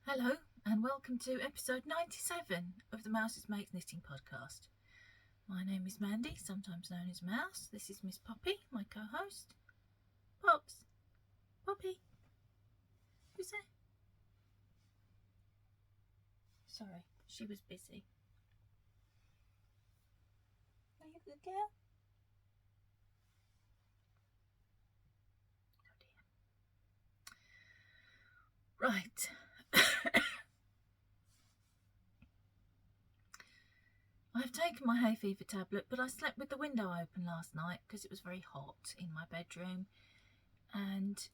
Hello and welcome to episode 97 of the Mouses Make Knitting podcast. My name is Mandy, sometimes known as Mouse. This is Miss Poppy, my co-host. Pops, Poppy, who's there? Sorry, she was busy. Are you a good girl? Oh dear. Right. I've taken my hay fever tablet, but I slept with the window open last night because it was very hot in my bedroom, and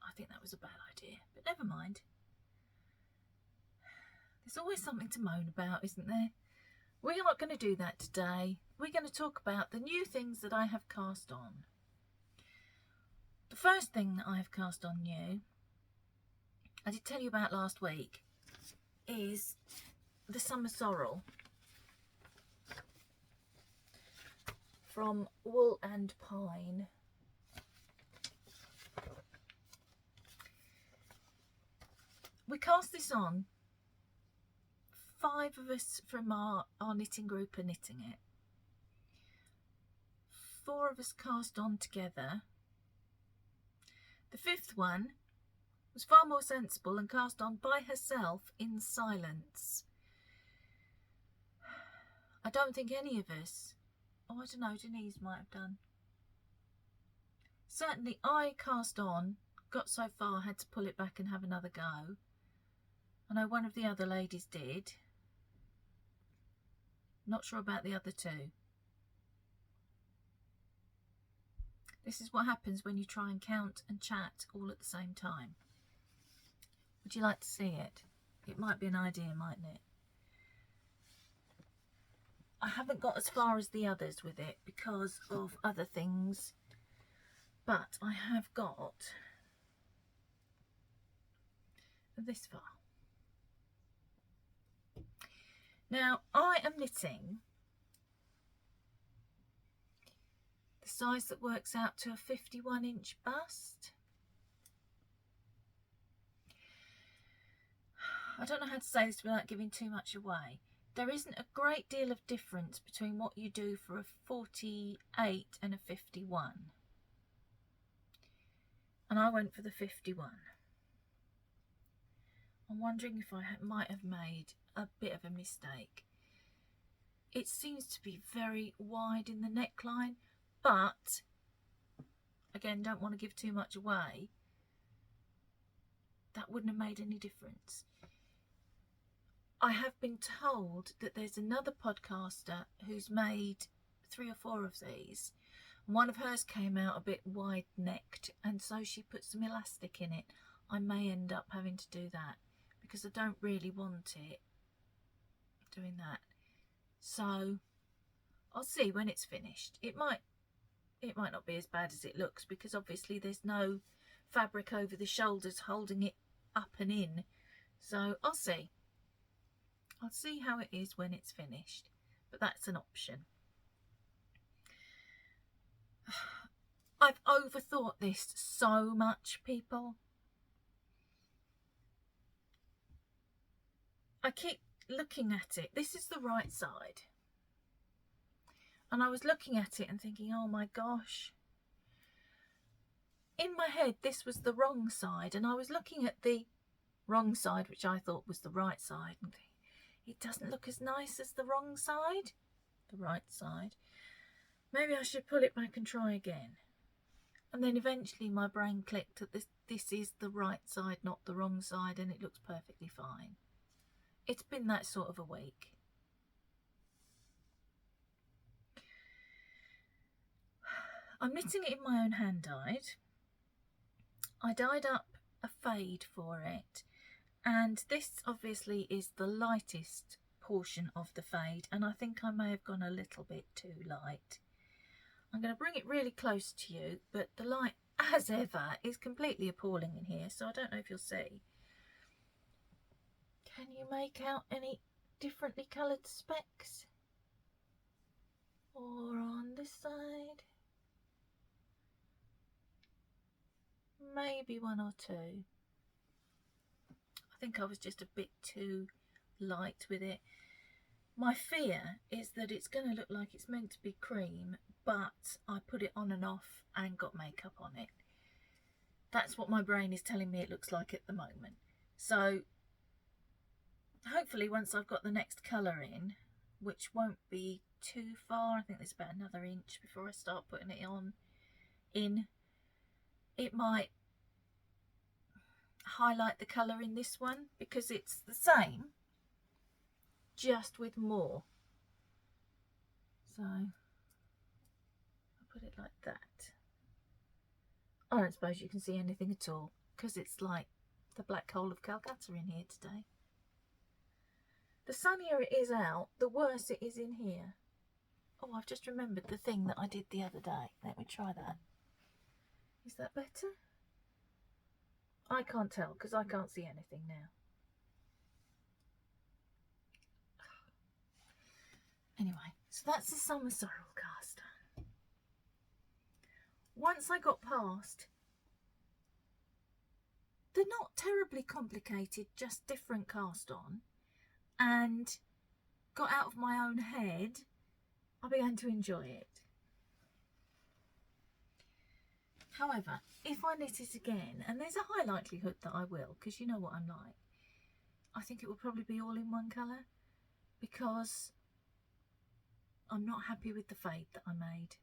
I think that was a bad idea, but never mind. There's always something to moan about, isn't there? We're not going to do that today. We're going to talk about the new things that I have cast on. The first thing that I have cast on new, I did tell you about last week, is the Summer Sorrel from Wool and Pine. We cast this on. 5 of us from our knitting group are knitting it. 4 of us cast on together. The 5th one was far more sensible and cast on by herself in silence. I don't think any of us, I don't know, Denise might have done. Certainly I cast on, got so far, had to pull it back and have another go. I know one of the other ladies did. Not sure about the other 2. This is what happens when you try and count and chat all at the same time. Would you like to see it? It might be an idea, mightn't it? I haven't got as far as the others with it because of other things, but I have got this far. Now, I am knitting the size that works out to a 51-inch bust. I don't know how to say this without giving too much away. There isn't a great deal of difference between what you do for a 48 and a 51. And I went for the 51. I'm wondering if I might have made a bit of a mistake. It seems to be very wide in the neckline, but again, don't want to give too much away. That wouldn't have made any difference. I have been told that there's another podcaster who's made 3 or 4 of these. One of hers came out a bit wide-necked, and so she put some elastic in it. I may end up having to do that because I don't really want it doing that. So I'll see when it's finished. It might not be as bad as it looks because obviously there's no fabric over the shoulders holding it up and in. So I'll see. I'll see how it is when it's finished, but that's an option. I've overthought this so much, people. I keep looking at it. This is the right side. And I was looking at it and thinking, oh my gosh. In my head, this was the wrong side. And I was looking at the wrong side, which I thought was the right side, and thinking, it doesn't look as nice as the wrong side, the right side. Maybe I should pull it back and try again. And then eventually my brain clicked that this is the right side, not the wrong side, and it looks perfectly fine. It's been that sort of a week. I'm knitting it in my own hand dyed. I dyed up a fade for it. And this obviously is the lightest portion of the fade, and I think I may have gone a little bit too light. I'm going to bring it really close to you, but the light, as ever, is completely appalling in here, so I don't know if you'll see. Can you make out any differently coloured specks? Or on this side? Maybe 1 or 2. I think I was just a bit too light with it. My fear is that it's going to look like it's meant to be cream, but I put it on and off and got makeup on it. That's what my brain is telling me it looks like at the moment. So hopefully once I've got the next colour in, which won't be too far, I think there's about another inch before I start putting it on it might highlight the colour in this one, because it's the same, just with more. So I'll put it like that. I don't suppose you can see anything at all, because it's like the black hole of Calcutta in here today. The sunnier it is out, the worse it is in here. Oh, I've just remembered the thing that I did the other day. Let me try that. Is that better? I can't tell because I can't see anything now. Anyway, so that's the summer sorrel cast. Once I got past, they're not terribly complicated, just different cast on, and got out of my own head, I began to enjoy it. However, if I knit it again, and there's a high likelihood that I will, because you know what I'm like, I think it will probably be all in one colour, because I'm not happy with the fade that I made.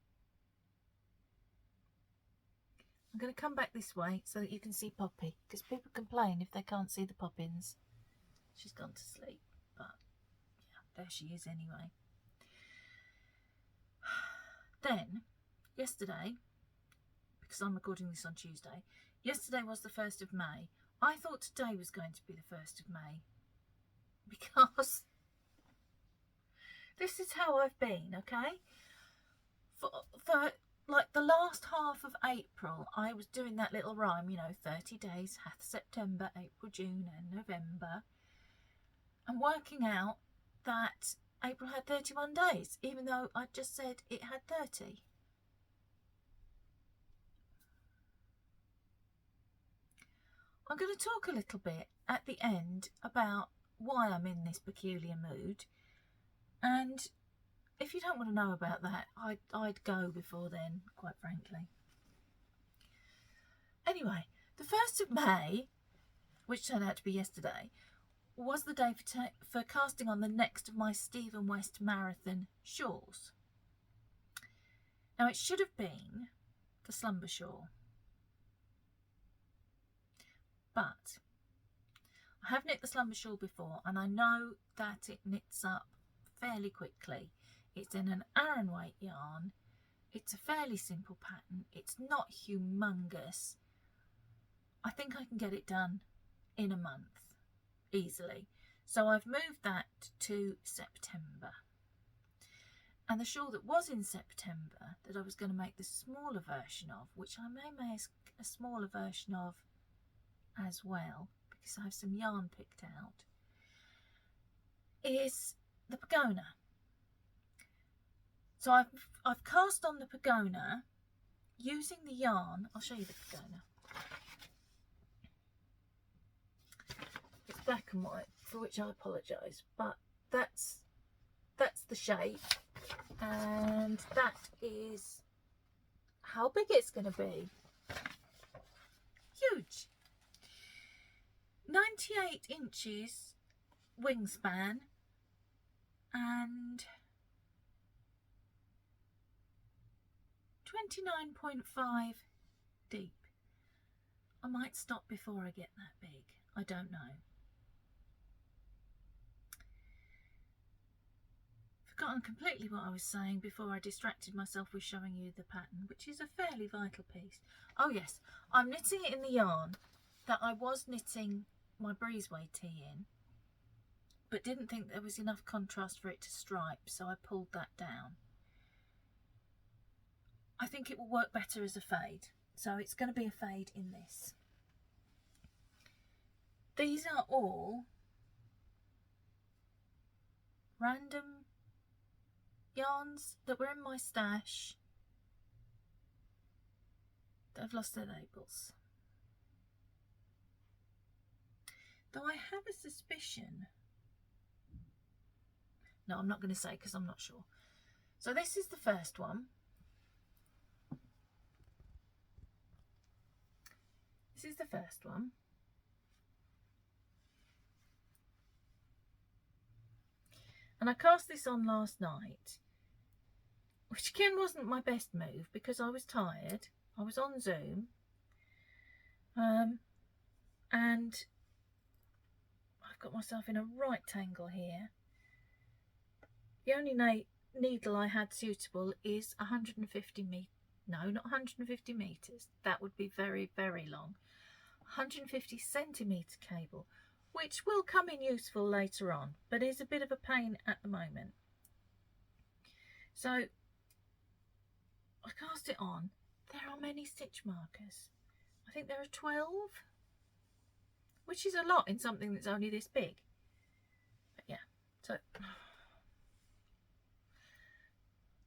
I'm going to come back this way so that you can see Poppy, because people complain if they can't see the poppins. She's gone to sleep, but yeah, there she is anyway. Then, yesterday, because I'm recording this on Tuesday, yesterday was the 1st of May. I thought today was going to be the 1st of May, because this is how I've been, okay? For like the last half of April, I was doing that little rhyme, you know, 30 days hath September, April, June and November, and working out that April had 31 days, even though I just said it had 30. I'm going to talk a little bit at the end about why I'm in this peculiar mood, and if you don't want to know about that, I'd go before then, quite frankly. Anyway, the 1st of May, which turned out to be yesterday, was the day for casting on the next of my Stephen West Marathon shawls. Now, it should have been the Slumber Shawl, but I have knit the Slumber Shawl before, and I know that it knits up fairly quickly. It's in an Aran weight yarn. It's a fairly simple pattern. It's not humongous. I think I can get it done in a month easily. So I've moved that to September. And the shawl that was in September that I was going to make the smaller version of, which I may make a smaller version of as well, because I have some yarn picked out, is the Pagona. So I've cast on the Pagona using the yarn. I'll show you the Pagona. It's black and white, for which I apologise, but that's the shape, and that is how big it's going to be. Huge. 98 inches wingspan and 29.5 deep. I might stop before I get that big. I don't know. Forgotten completely what I was saying before I distracted myself with showing you the pattern, which is a fairly vital piece. Oh yes, I'm knitting it in the yarn that I was knitting my breezeway tee in, but didn't think there was enough contrast for it to stripe, so I pulled that down. I think it will work better as a fade, so it's going to be a fade in this. These are all random yarns that were in my stash that have lost their labels. Though I have a suspicion. No, I'm not going to say because I'm not sure. So this is the first one. This is the first one. And I cast this on last night, which again wasn't my best move because I was tired. I was on Zoom. And I've got myself in a right tangle here. The only needle I had suitable is 150 meters. No, not 150 meters. That would be very, very long. 150 centimetre cable, which will come in useful later on, but is a bit of a pain at the moment. So I cast it on. There are many stitch markers. I think there are 12, which is a lot in something that's only this big. But yeah, so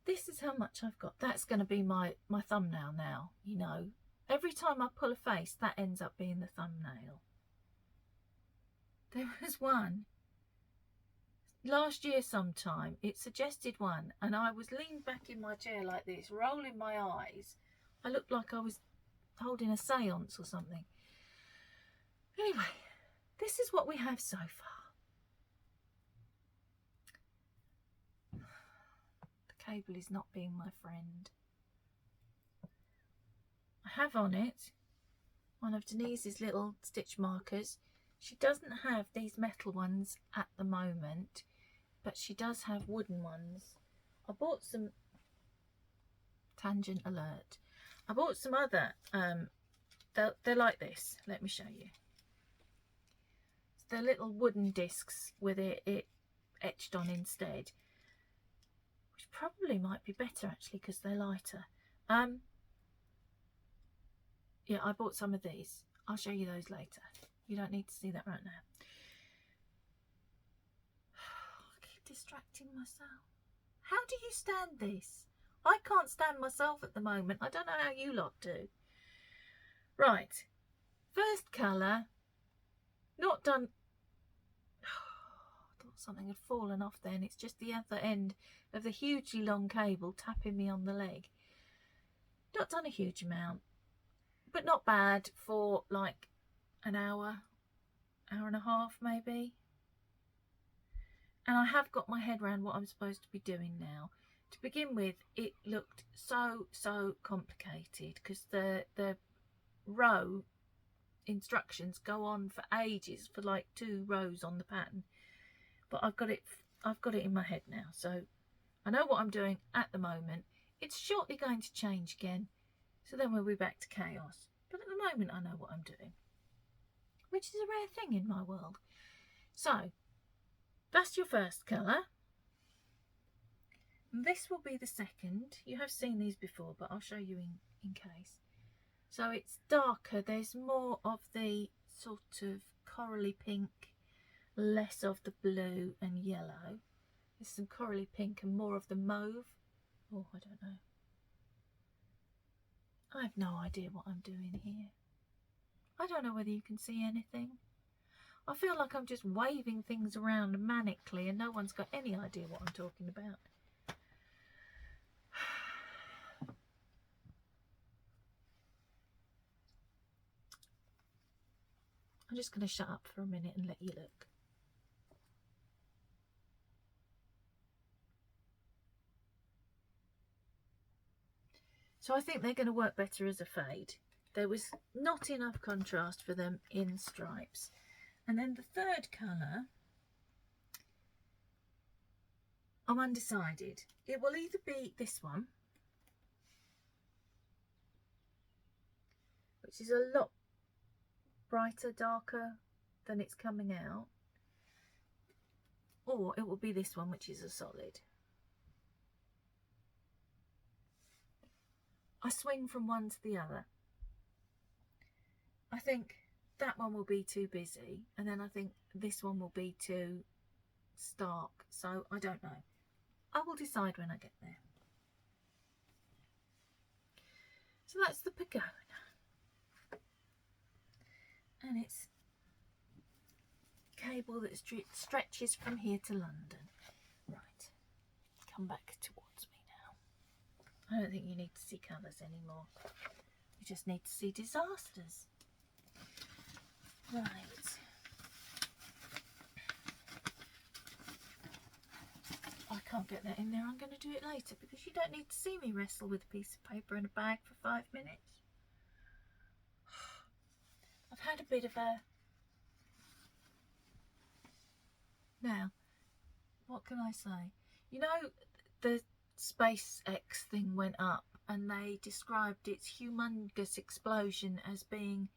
this is how much I've got. That's going to be my thumbnail now, you know. Every time I pull a face, that ends up being the thumbnail. There was one last year sometime, it suggested one, and I was leaned back in my chair like this, rolling my eyes. I looked like I was holding a seance or something. Anyway, this is what we have so far. The cable is not being my friend. I have on it one of Denise's little stitch markers. She doesn't have these metal ones at the moment, but she does have wooden ones. I bought some, tangent alert, I bought some other, they're like this. Let me show you. They're little wooden discs with it etched on instead, which probably might be better actually because they're lighter. Yeah, I bought some of these. I'll show you those later. You don't need to see that right now. I keep distracting myself. How do you stand this? I can't stand myself at the moment. I don't know how you lot do. Right. First colour. Not done. I thought something had fallen off then. It's just the other end of the hugely long cable tapping me on the leg. Not done a huge amount, but not bad for like an hour and a half maybe. And I have got my head around what I'm supposed to be doing now. To begin with, it looked so complicated because the row instructions go on for ages, for like 2 rows on the pattern. But I've got it in my head now, so I know what I'm doing at the moment. It's shortly going to change again, so then we'll be back to chaos. But at the moment, I know what I'm doing, which is a rare thing in my world. So that's your first colour. This will be the second. You have seen these before, but I'll show you in case. So it's darker. There's more of the sort of corally pink, less of the blue and yellow. There's some corally pink and more of the mauve. Oh, I don't know. I have no idea what I'm doing here. I don't know whether you can see anything. I feel like I'm just waving things around manically and no one's got any idea what I'm talking about. I'm just going to shut up for a minute and let you look. So I think they're going to work better as a fade. There was not enough contrast for them in stripes. And then the third colour, I'm undecided. It will either be this one, which is a lot brighter, darker than it's coming out, or it will be this one, which is a solid. I swing from one to the other. I think that one will be too busy, and then I think this one will be too stark, so I don't know. I will decide when I get there. So that's the Pagona, and it's cable that stretches from here to London. Right, come back towards me now. I don't think you need to see colours anymore. You just need to see disasters. Right. I can't get that in there. I'm going to do it later because you don't need to see me wrestle with a piece of paper and a bag for 5 minutes. I've had a bit of a... Now, what can I say? You know, the SpaceX thing went up and they described its humongous explosion as being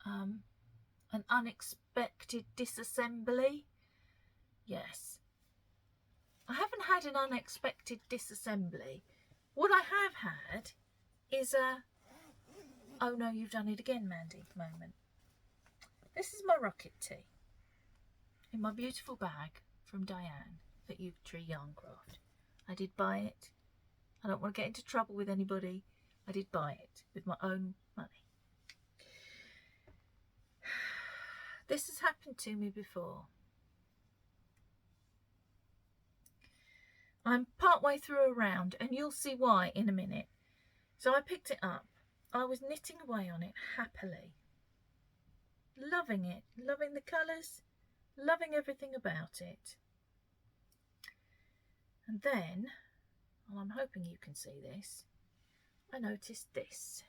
an unexpected disassembly. Yes. I haven't had an unexpected disassembly. What I have had is a, oh no, you've done it again, Mandy moment. This is my rocket tea in my beautiful bag from Diane at Yew Tree Yarncraft. I did buy it. I don't want to get into trouble with anybody. I did buy it with my own money. This has happened to me before. I'm partway through a round and you'll see why in a minute. So I picked it up. I was knitting away on it happily. Loving it. Loving the colours. Loving everything about it. And then, well, I'm hoping you can see this, I noticed this.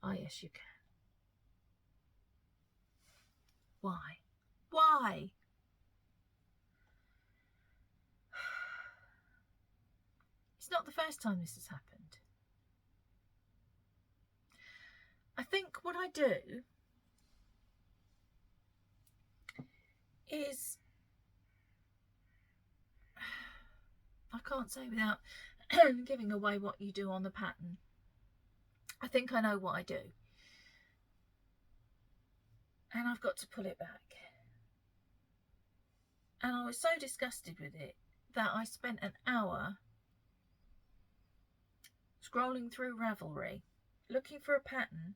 Oh yes, you can. Why? Why? It's not the first time this has happened. I think what I do is, I can't say without giving away what you do on the pattern. I think I know what I do. And I've got to pull it back. And I was so disgusted with it that I spent an hour scrolling through Ravelry looking for a pattern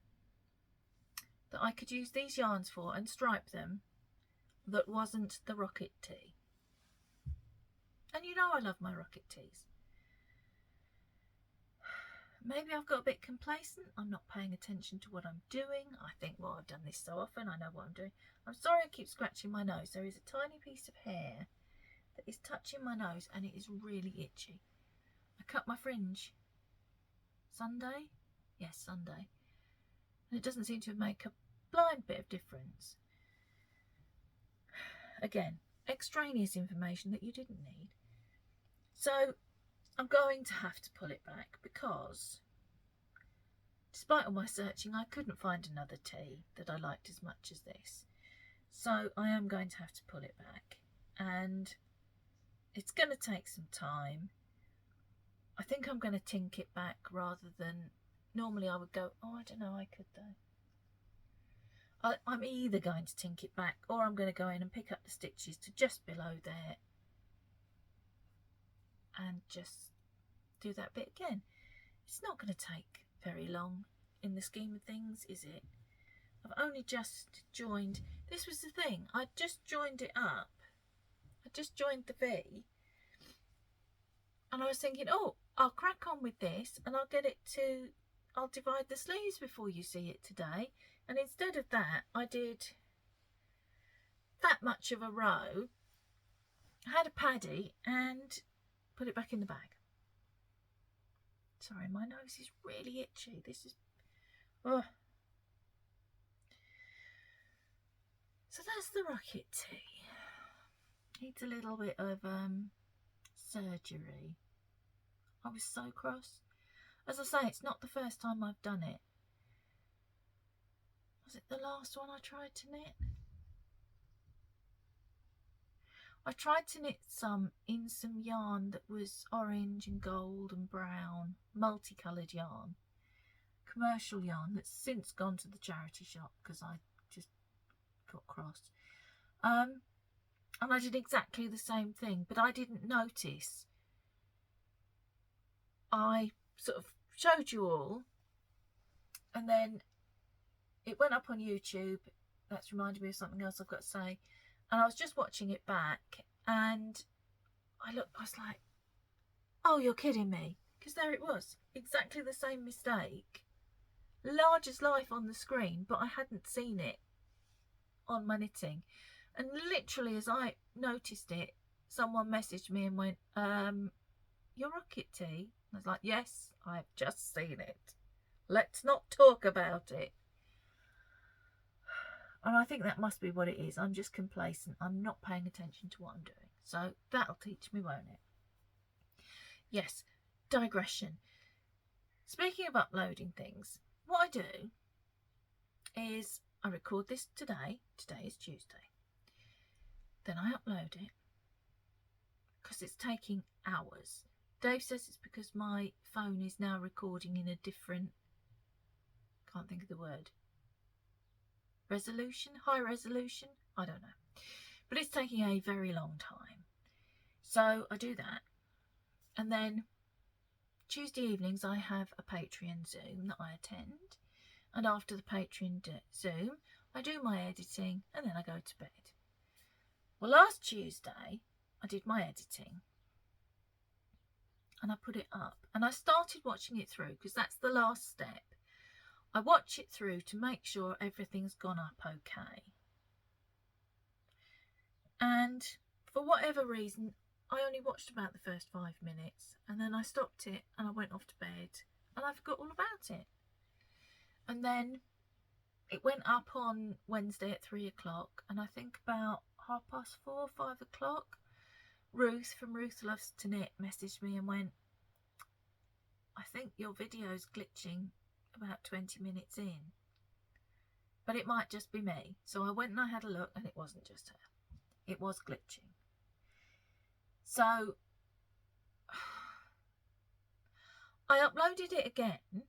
that I could use these yarns for and stripe them that wasn't the rocket tea. And you know I love my rocket teas. Maybe I've got a bit complacent. I'm not paying attention to what I'm doing. I think, well, I've done this so often, I know what I'm doing. I'm sorry I keep scratching my nose. There is a tiny piece of hair that is touching my nose and it is really itchy. I cut my fringe Sunday? Yes, Sunday. And it doesn't seem to make a blind bit of difference. Again, extraneous information that you didn't need. So I'm going to have to pull it back because despite all my searching, I couldn't find another tea that I liked as much as this. So I am going to have to pull it back and it's going to take some time. I think I'm going to tink it back rather than, normally I would go, oh, I don't know, I could though. I'm either going to tink it back or I'm going to go in and pick up the stitches to just below there and just do that bit again. It's not going to take very long in the scheme of things, is it? I've only just joined, this was the thing, I just joined it up. I just joined the V and I was thinking, oh, I'll crack on with this and I'll get it to, I'll divide the sleeves before you see it today. And instead of that, I did that much of a row, had a paddy and put it back in the bag. Sorry, my nose is really itchy. This is, oh. So that's the rocket tea. Needs a little bit of surgery. I was so cross. As I say, it's not the first time I've done it. Was it the last one I tried to knit? I tried to knit some in some yarn that was orange and gold and brown, multicoloured yarn, commercial yarn that's since gone to the charity shop because I just got cross. And I did exactly the same thing, but I didn't notice. I sort of showed you all and then it went up on YouTube. That's reminded me of something else I've got to say. And I was just watching it back, and I was like, oh, you're kidding me. Because there it was, exactly the same mistake. Large as life on the screen, but I hadn't seen it on my knitting. And literally as I noticed it, someone messaged me and went, your rocket tea? I was like, yes, I've just seen it. Let's not talk about it. And I think that must be what it is. I'm just complacent. I'm not paying attention to what I'm doing. So that'll teach me, won't it? Yes, digression. Speaking of uploading things, what I do is I record this today. Today is Tuesday. Then I upload it because it's taking hours. Dave says it's because my phone is now recording in a different, can't think of the word, resolution, high resolution, I don't know. But it's taking a very long time. So I do that. And then Tuesday evenings I have a Patreon Zoom that I attend. And after the Patreon Zoom, I do my editing and then I go to bed. Well, last Tuesday I did my editing. And I put it up. And I started watching it through because that's the last step. I watch it through to make sure everything's gone up okay. And for whatever reason, I only watched about the first 5 minutes. And then I stopped it and I went off to bed. And I forgot all about it. And then it went up on Wednesday at 3 o'clock. And I think about 4:30, 5 o'clock, Ruth from Ruth Loves to Knit messaged me and went, I think your video's glitching about 20 minutes in. But it might just be me. So I went and I had a look and it wasn't just her. It was glitching. So I uploaded it again.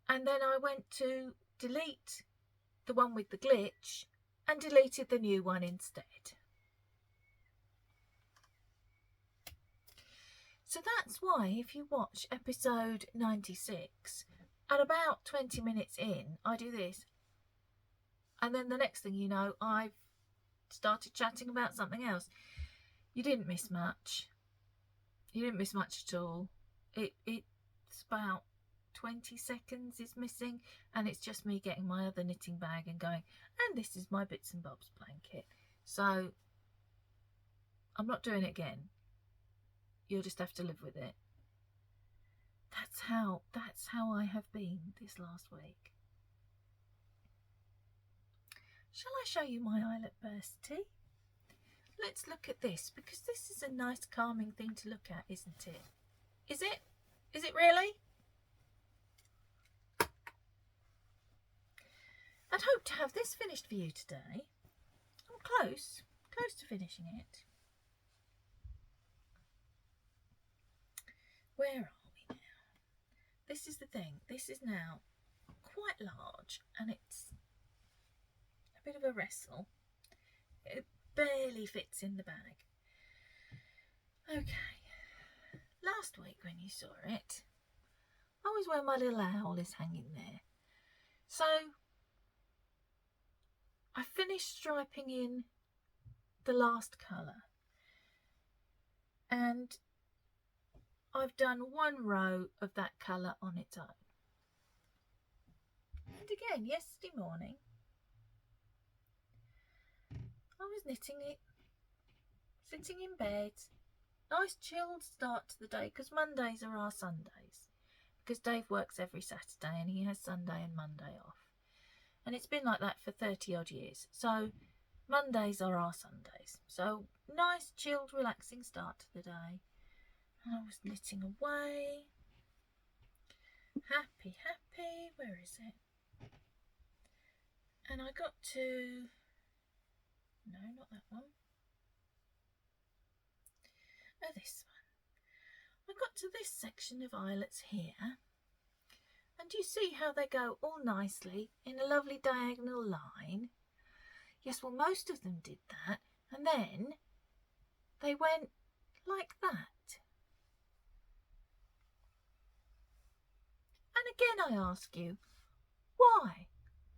And then I went to delete the one with the glitch and deleted the new one instead. So that's why if you watch episode 96, at about 20 minutes in, I do this. And then the next thing you know, I've started chatting about something else. You didn't miss much. You didn't miss much at all. It's about 20 seconds is missing, and it's just me getting my other knitting bag and going, and this is my bits and bobs blanket. So I'm not doing it again. You'll just have to live with it. That's how I have been this last week. Shall I show you my Eyelet burst tea? Let's look at this, because this is a nice calming thing to look at, isn't it? Is it? Is it really? I'd hoped to have this finished for you today. I'm close to finishing it. Where are we now? This is the thing. This is now quite large and it's a bit of a wrestle. It barely fits in the bag. Okay. Last week when you saw it, I was where my little owl is hanging there. So I finished striping in the last colour. And I've done one row of that colour on its own. And again, yesterday morning, I was knitting it, sitting in bed. Nice chilled start to the day, because Mondays are our Sundays. Because Dave works every Saturday and he has Sunday and Monday off. And it's been like that for 30 odd years. So Mondays are our Sundays. So nice chilled relaxing start to the day. I was knitting away. Happy. Where is it? And I got to... No, not that one. Oh, this one. I got to this section of eyelets here. And do you see how they go all nicely in a lovely diagonal line? Yes, well, most of them did that. And then they went like that. And again I ask you, Why?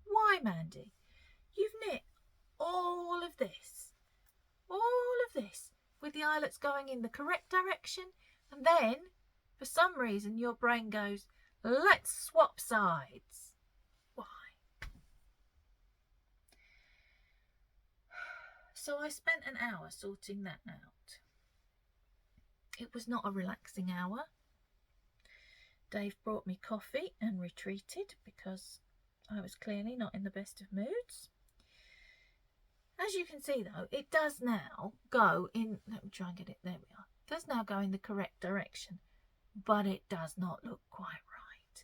Why, Mandy? You've knit all of this, with the eyelets going in the correct direction, and then, for some reason, your brain goes, let's swap sides. Why? So I spent an hour sorting that out. It was not a relaxing hour. Dave brought me coffee and retreated because I was clearly not in the best of moods. As you can see though, it does now go in, let me try and get it, there we are. It does now go in the correct direction, but it does not look quite right.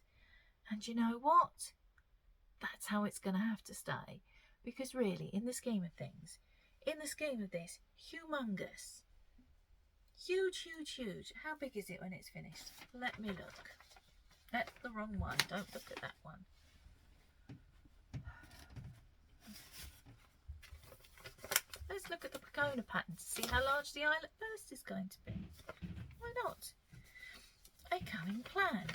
And you know what? That's how it's going to have to stay. Because really, in the scheme of things, in the scheme of this, humongous, huge, huge, huge. How big is it when it's finished? Let me look. That's the wrong one. Don't look at that one. Let's look at the Pagona pattern to see how large the eyelet burst is going to be. Why not? A cunning plan.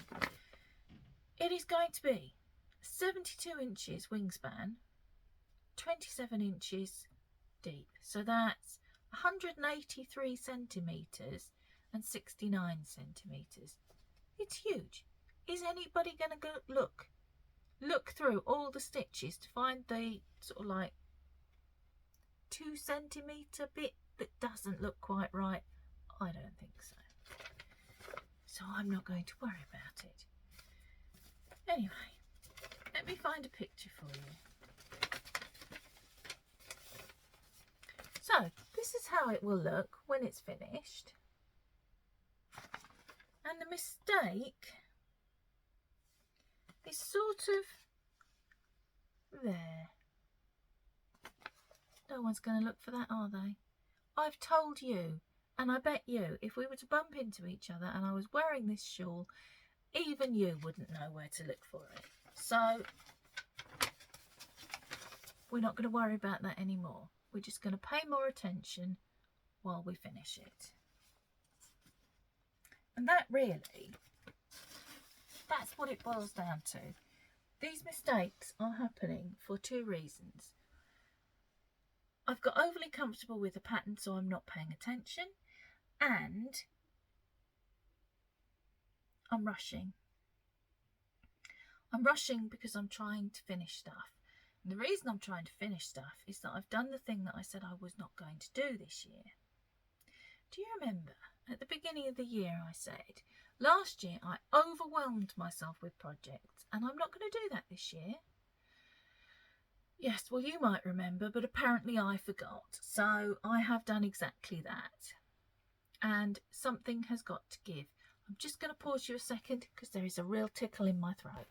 It is going to be 72 inches wingspan, 27 inches deep. So that's 183 centimetres and 69 centimetres. It's huge. Is anybody going to go look through all the stitches to find the sort of like 2 centimetre bit that doesn't look quite right? I don't think so. So I'm not going to worry about it. Anyway, let me find a picture for you. So this is how it will look when it's finished. And the mistake is sort of there. No one's going to look for that, are they? I've told you, and I bet you, if we were to bump into each other and I was wearing this shawl, even you wouldn't know where to look for it. So we're not going to worry about that anymore. We're just going to pay more attention while we finish it. And that really, that's what it boils down to. These mistakes are happening for two reasons. I've got overly comfortable with the pattern, so I'm not paying attention, and I'm rushing. I'm rushing because I'm trying to finish stuff. And the reason I'm trying to finish stuff is that I've done the thing that I said I was not going to do this year. Do you remember at the beginning of the year I said, last year I overwhelmed myself with projects and I'm not going to do that this year? Yes, well, you might remember, but apparently I forgot. So I have done exactly that. And something has got to give. I'm just going to pause you a second because there is a real tickle in my throat.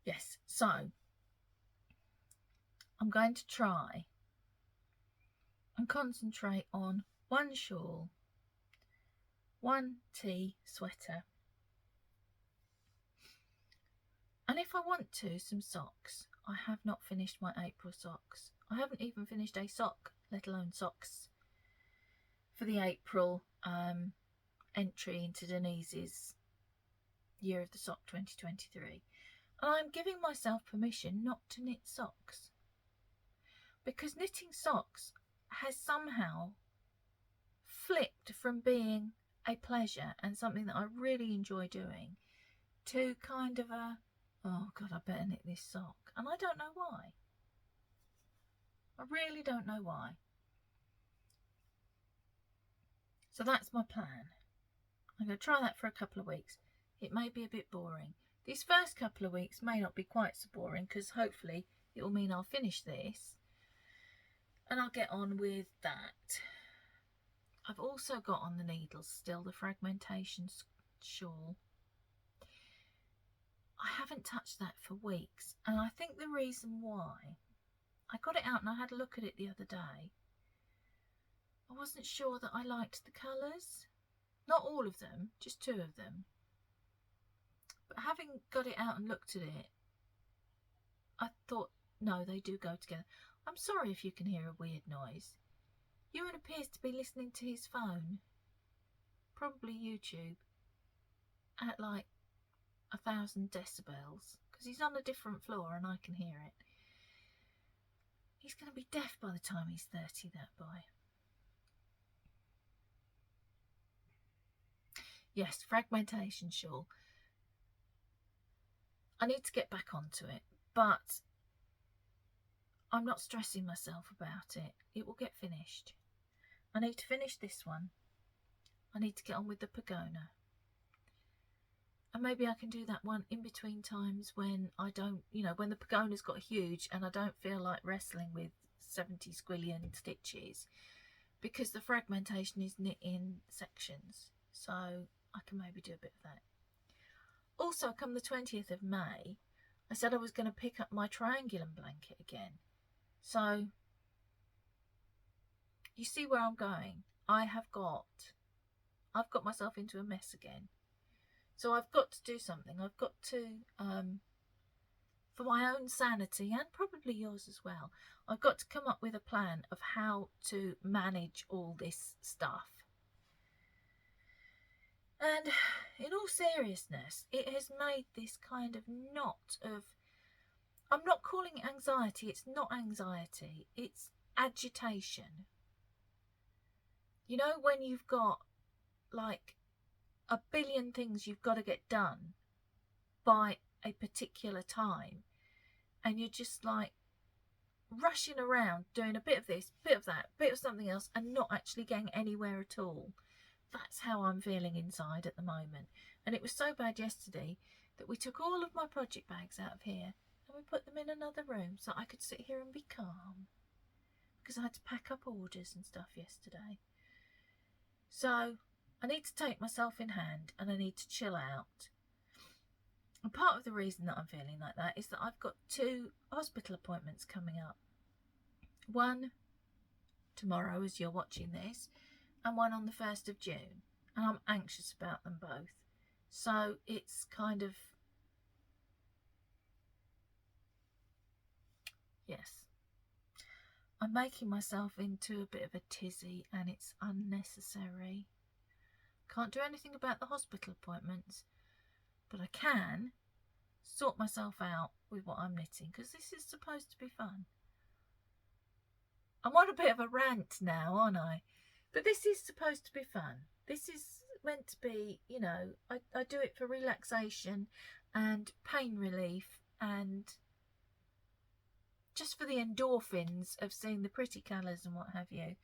Yes, so I'm going to try and concentrate on one shawl, one tea sweater, and if I want to, some socks. I have not finished my April socks. I haven't even finished a sock, let alone socks, for the April entry into Denise's Year of the Sock 2023. And I'm giving myself permission not to knit socks. Because knitting socks has somehow flipped from being a pleasure and something that I really enjoy doing to kind of a, oh God, I better knit this sock. And I don't know why. I really don't know why. So that's my plan. I'm going to try that for a couple of weeks. It may be a bit boring. These first couple of weeks may not be quite so boring because hopefully it will mean I'll finish this and I'll get on with that. I've also got on the needles still the fragmentation shawl. I haven't touched that for weeks, and I think the reason why, I got it out and I had a look at it the other day. I wasn't sure that I liked the colours. Not all of them, just two of them. But having got it out and looked at it, I thought, no, they do go together. I'm sorry if you can hear a weird noise. Ewan appears to be listening to his phone, probably YouTube, at like 1,000 decibels because he's on a different floor and I can hear it. He's going to be deaf by the time he's 30, that boy. Yes, fragmentation shawl. I need to get back onto it, but I'm not stressing myself about it. It will get finished. I need to finish this one. I need to get on with the Pagona. And maybe I can do that one in between times when I don't, when the Pagona's got huge and I don't feel like wrestling with 70 squillion stitches, because the fragmentation is knit in sections. So I can maybe do a bit of that. Also, come the 20th of May, I said I was going to pick up my triangulum blanket again. So you see where I'm going. I've got myself into a mess again. So I've got to do something. I've got to, for my own sanity and probably yours as well, I've got to come up with a plan of how to manage all this stuff. And in all seriousness, it has made this kind of knot of, I'm not calling it anxiety, it's not anxiety, it's agitation. You know, when you've got like a billion things you've got to get done by a particular time, and you're just like rushing around doing a bit of this, bit of that, bit of something else, and not actually getting anywhere at all. That's how I'm feeling inside at the moment. And it was so bad yesterday that we took all of my project bags out of here and we put them in another room so I could sit here and be calm, because I had to pack up orders and stuff yesterday. So I need to take myself in hand and I need to chill out. And part of the reason that I'm feeling like that is that I've got 2 hospital appointments coming up. One tomorrow as you're watching this, and one on the 1st of June. And I'm anxious about them both. So it's kind of, yes, I'm making myself into a bit of a tizzy and it's unnecessary. Can't do anything about the hospital appointments, but I can sort myself out with what I'm knitting, because this is supposed to be fun. I'm on a bit of a rant now, aren't I? But this is supposed to be fun. This is meant to be, I do it for relaxation and pain relief and just for the endorphins of seeing the pretty colours and what have you.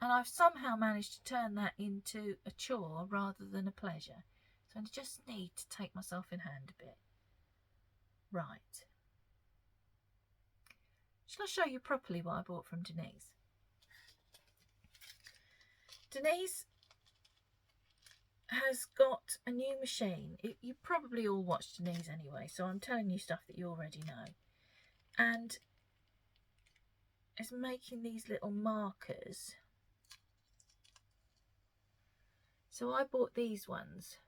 And I've somehow managed to turn that into a chore rather than a pleasure. So I just need to take myself in hand a bit. Right. Shall I show you properly what I bought from Denise? Denise has got a new machine. You probably all watch Denise anyway, so I'm telling you stuff that you already know. And is making these little markers. So I bought these ones.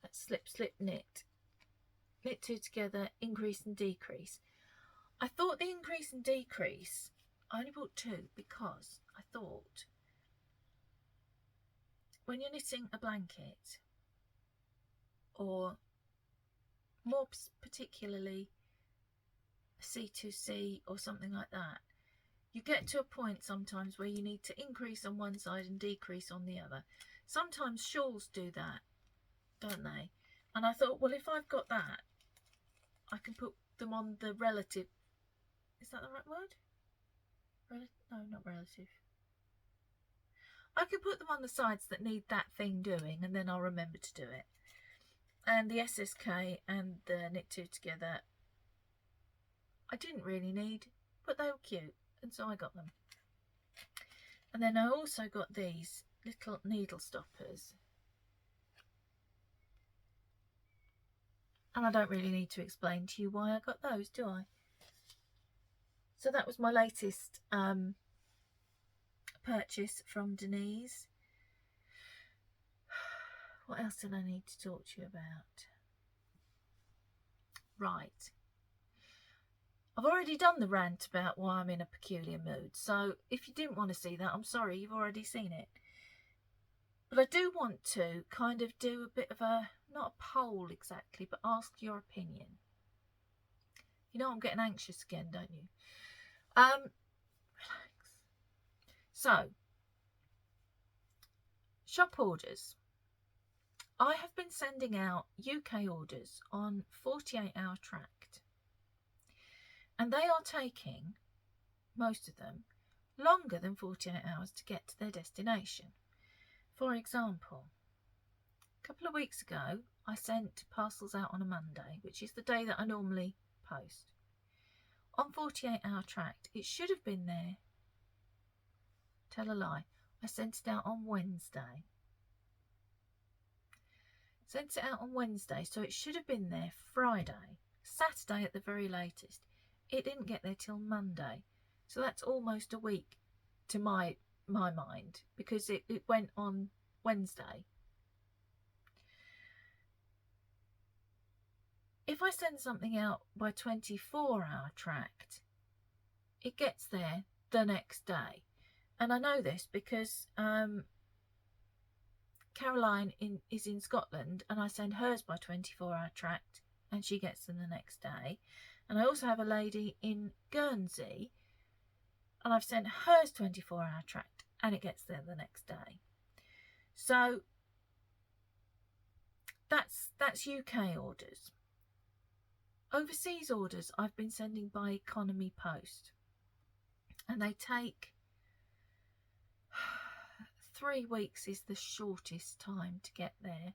That's slip, slip, knit. Knit 2 together, increase and decrease. I thought the increase and decrease, I only bought 2 because I thought when you're knitting a blanket, or more particularly a C2C or something like that, you get to a point sometimes where you need to increase on one side and decrease on the other. Sometimes shawls do that, don't they? And I thought, well, if I've got that, I can put them on the relative. Is that the right word? No, not relative. I can put them on the sides that need that thing doing, and then I'll remember to do it. And the SSK and the Knit 2 together, I didn't really need, but they were cute, and so I got them. And then I also got these little needle stoppers. And I don't really need to explain to you why I got those, do I? So that was my latest purchase from Denise. What else did I need to talk to you about? Right. I've already done the rant about why I'm in a peculiar mood. So if you didn't want to see that, I'm sorry, you've already seen it. But I do want to kind of do a bit of a not a poll exactly, but ask your opinion. You know I'm getting anxious again, don't you? Relax. So, shop orders. I have been sending out UK orders on 48-hour tracked, and they are taking, most of them, longer than 48 hours to get to their destination. For example, a couple of weeks ago, I sent parcels out on a Monday, which is the day that I normally post. On 48-hour tracked, it should have been there. Tell a lie. I sent it out on Wednesday. Sent it out on Wednesday, so it should have been there Friday, Saturday at the very latest. It didn't get there till Monday, so that's almost a week to my mind, because it went on Wednesday. If I send something out by 24-hour tracked, it gets there the next day. And I know this because Caroline is in Scotland, and I send hers by 24-hour tracked, and she gets them the next day. And I also have a lady in Guernsey, and I've sent hers 24-hour tracked, and it gets there the next day. So that's UK orders. Overseas orders I've been sending by economy post, and they take 3 weeks is the shortest time to get there.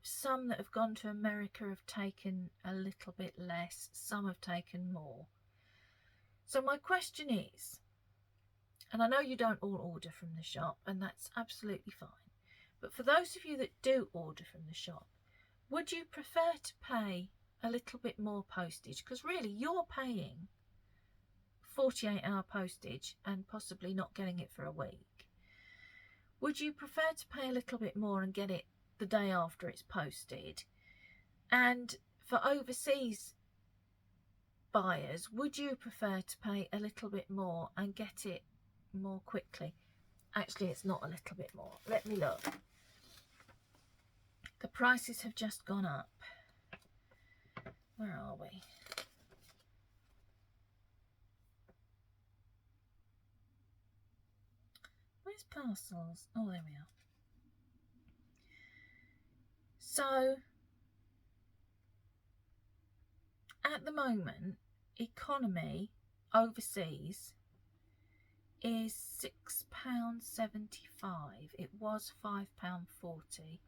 Some that have gone to America have taken a little bit less, some have taken more. So my question is, and I know you don't all order from the shop, and that's absolutely fine, but for those of you that do order from the shop, would you prefer to pay a little bit more postage? Because really you're paying 48-hour postage and possibly not getting it for a week. Would you prefer to pay a little bit more and get it the day after it's posted? And for overseas buyers, would you prefer to pay a little bit more and get it more quickly? Actually, it's not a little bit more. Let me look. The prices have just gone up. Where are we? Where's parcels? Oh, there we are. So, at the moment, economy overseas is £6.75. It was £5.40,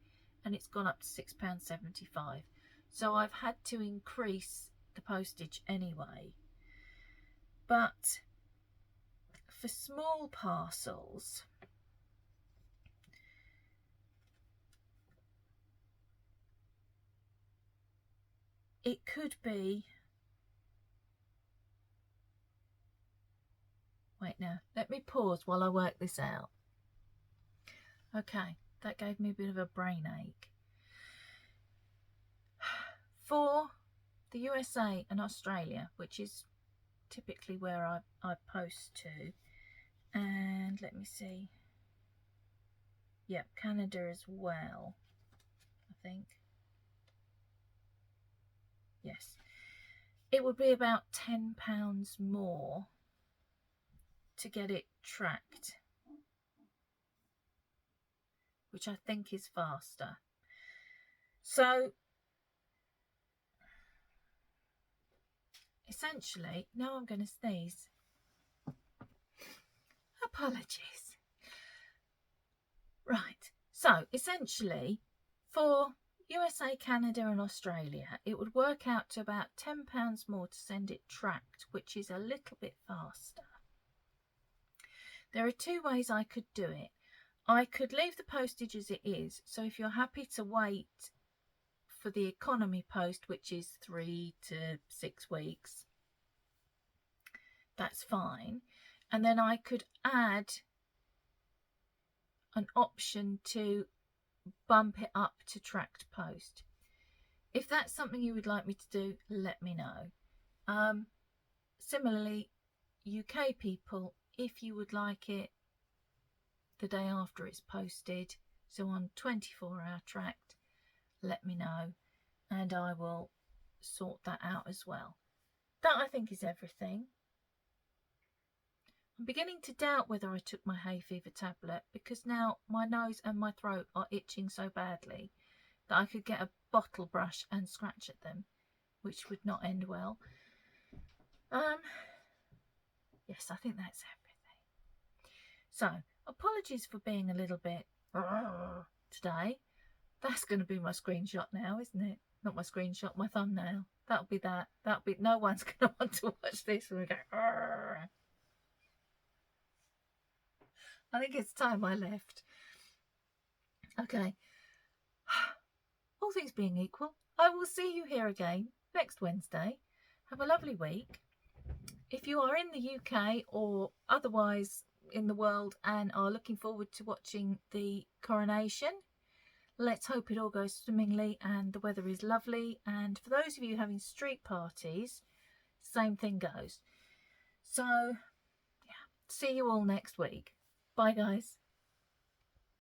and it's gone up to £6.75. So I've had to increase the postage anyway. But for small parcels, it could be, wait now, let me pause while I work this out. Okay, that gave me a bit of a brain ache. For the USA and Australia, which is typically where I post to, and let me see, yep, Canada as well, I think. Yes, it would be about £10 more to get it tracked, which I think is faster. So essentially, now I'm going to sneeze. Apologies. Right, so essentially for USA, Canada and Australia, it would work out to about £10 more to send it tracked, which is a little bit faster. There are two ways I could do it. I could leave the postage as it is, so if you're happy to wait for the economy post, which is 3 to 6 weeks, that's fine. And then I could add an option to bump it up to tracked post. If that's something you would like me to do, let me know. Similarly, UK people, if you would like it the day after it's posted, So on 24-hour tract, let me know and I will sort that out as well. That, I think, is everything. I'm beginning to doubt whether I took my hay fever tablet, because now my nose and my throat are itching so badly that I could get a bottle brush and scratch at them, which would not end well. Yes, I think that's everything. So, apologies for being a little bit today. That's going to be my screenshot now, isn't it? Not my screenshot, my thumbnail. That'll be that. That'll be, no one's going to want to watch this and we go, I think it's time I left. Okay. All things being equal, I will see you here again next Wednesday. Have a lovely week. If you are in the UK or otherwise in the world and are looking forward to watching the coronation, let's hope it all goes swimmingly and the weather is lovely. And for those of you having street parties, same thing goes. So, yeah, see you all next week. Bye, guys.